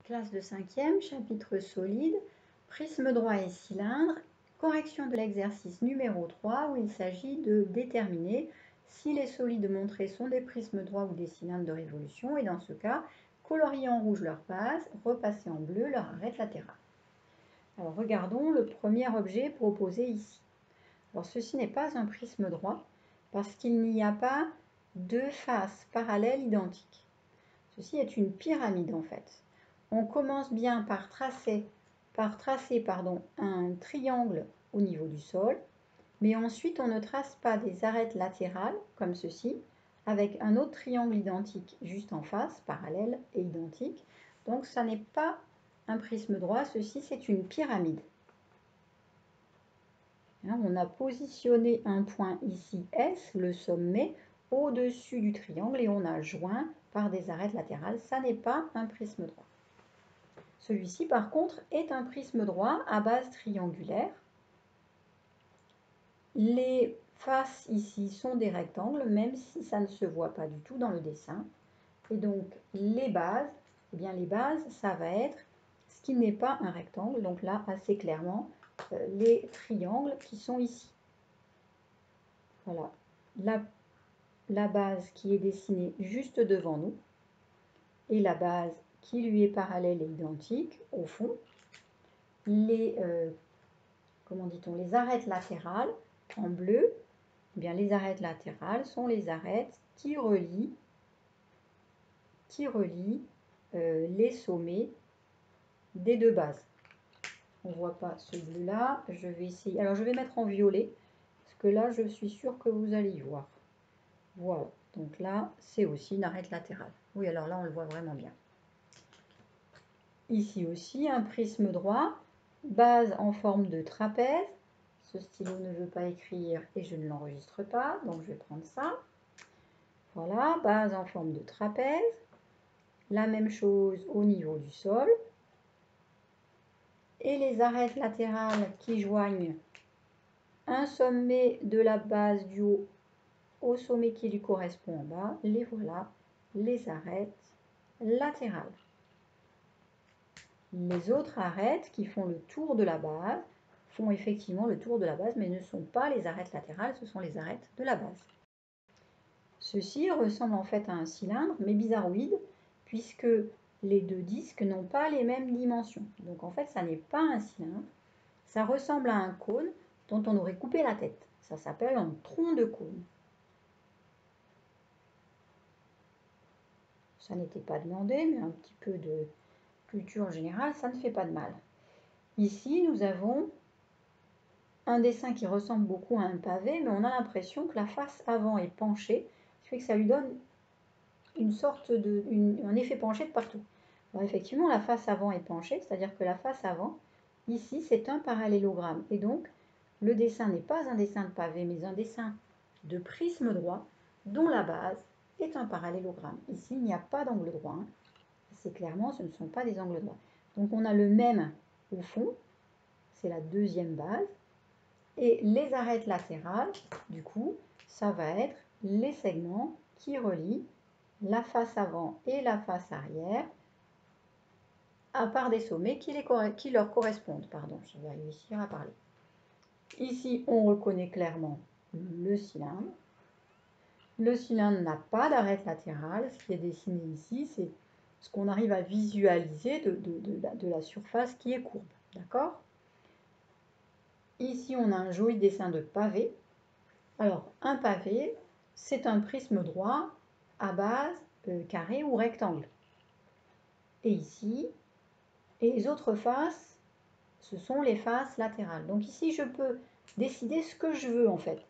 Classe de 5e, chapitre solide, prisme droit et cylindre, correction de l'exercice numéro 3 où il s'agit de déterminer si les solides montrés sont des prismes droits ou des cylindres de révolution et dans ce cas, colorier en rouge leur base, repasser en bleu leur arête latérale. Alors regardons le premier objet proposé ici. Alors ceci n'est pas un prisme droit parce qu'il n'y a pas deux faces parallèles identiques. Ceci est une pyramide en fait. On commence bien par tracer un triangle au niveau du sol, mais ensuite on ne trace pas des arêtes latérales comme ceci, avec un autre triangle identique juste en face, parallèle et identique. Donc ça n'est pas un prisme droit, ceci c'est une pyramide. On a positionné un point ici S, le sommet, au-dessus du triangle et on a joint par des arêtes latérales. Ça n'est pas un prisme droit. Celui-ci, par contre, est un prisme droit à base triangulaire. Les faces ici sont des rectangles, même si ça ne se voit pas du tout dans le dessin. Et donc, les bases, ça va être ce qui n'est pas un rectangle. Donc là, assez clairement, les triangles qui sont ici. Voilà, la base qui est dessinée juste devant nous et la base qui lui est parallèle et identique au fond. Les arêtes latérales en bleu, eh bien les arêtes latérales sont les arêtes qui relient les sommets des deux bases. On ne voit pas ce bleu là, je vais essayer. Alors je vais mettre en violet, parce que là je suis sûre que vous allez y voir. Voilà, donc là c'est aussi une arête latérale. Oui, alors là on le voit vraiment bien. Ici aussi un prisme droit, base en forme de trapèze. Ce stylo ne veut pas écrire et je ne l'enregistre pas, donc je vais prendre ça. Voilà, base en forme de trapèze. La même chose au niveau du sol. Et les arêtes latérales qui joignent un sommet de la base du haut au sommet qui lui correspond en bas. Les voilà, les arêtes latérales. Les autres arêtes qui font le tour de la base font effectivement le tour de la base, mais ne sont pas les arêtes latérales, ce sont les arêtes de la base. Ceci ressemble en fait à un cylindre, mais bizarroïde, puisque les deux disques n'ont pas les mêmes dimensions. Donc en fait, ça n'est pas un cylindre, ça ressemble à un cône dont on aurait coupé la tête. Ça s'appelle un tronc de cône. Ça n'était pas demandé, mais un petit peu de culture générale, ça ne fait pas de mal. Ici, nous avons un dessin qui ressemble beaucoup à un pavé, mais on a l'impression que la face avant est penchée, ce qui fait que ça lui donne un effet penché de partout. Alors effectivement, la face avant est penchée, c'est-à-dire que la face avant, ici, c'est un parallélogramme. Et donc, le dessin n'est pas un dessin de pavé, mais un dessin de prisme droit, dont la base est un parallélogramme. Ici, il n'y a pas d'angle droit. Assez clairement, ce ne sont pas des angles droits. Donc, on a le même au fond, c'est la deuxième base. Et les arêtes latérales, du coup, ça va être les segments qui relient la face avant et la face arrière à part des sommets qui leur correspondent. Pardon, je vais réussir à parler. Ici, on reconnaît clairement le cylindre. Le cylindre n'a pas d'arête latérale. Ce qui est dessiné ici, c'est ce qu'on arrive à visualiser de la surface qui est courbe. D'accord ? Ici, on a un joli dessin de pavé. Alors, un pavé, c'est un prisme droit à base carré ou rectangle. Et ici, et les autres faces, ce sont les faces latérales. Donc ici, je peux décider ce que je veux en fait.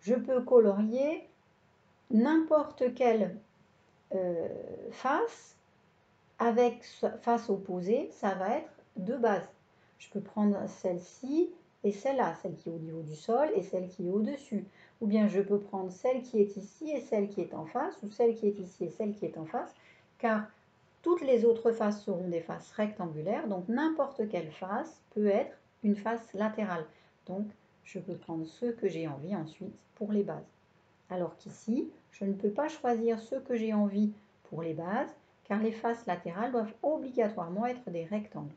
Je peux colorier n'importe quelle face avec face opposée, ça va être deux bases. Je peux prendre celle-ci et celle-là, celle qui est au niveau du sol et celle qui est au-dessus. Ou bien je peux prendre celle qui est ici et celle qui est en face, ou celle qui est ici et celle qui est en face, car toutes les autres faces seront des faces rectangulaires, donc n'importe quelle face peut être une face latérale. Donc je peux prendre ce que j'ai envie ensuite pour les bases. Alors qu'ici, je ne peux pas choisir ce que j'ai envie pour les bases, car les faces latérales doivent obligatoirement être des rectangles.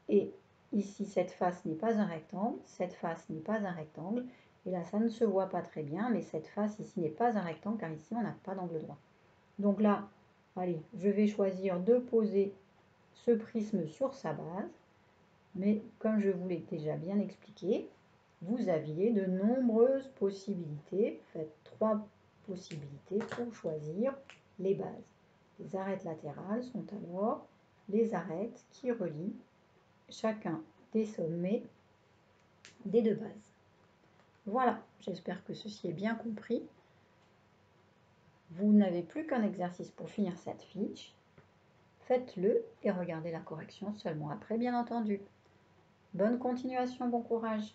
Et ici, cette face n'est pas un rectangle, cette face n'est pas un rectangle, et là, ça ne se voit pas très bien, mais cette face ici n'est pas un rectangle, car ici, on n'a pas d'angle droit. Donc là, allez, je vais choisir de poser ce prisme sur sa base, mais comme je vous l'ai déjà bien expliqué, vous aviez de nombreuses possibilités. Faites 3 possibilités pour choisir les bases. Les arêtes latérales sont alors les arêtes qui relient chacun des sommets des 2 bases. Voilà, j'espère que ceci est bien compris. Vous n'avez plus qu'un exercice pour finir cette fiche. Faites-le et regardez la correction seulement après, bien entendu. Bonne continuation, bon courage.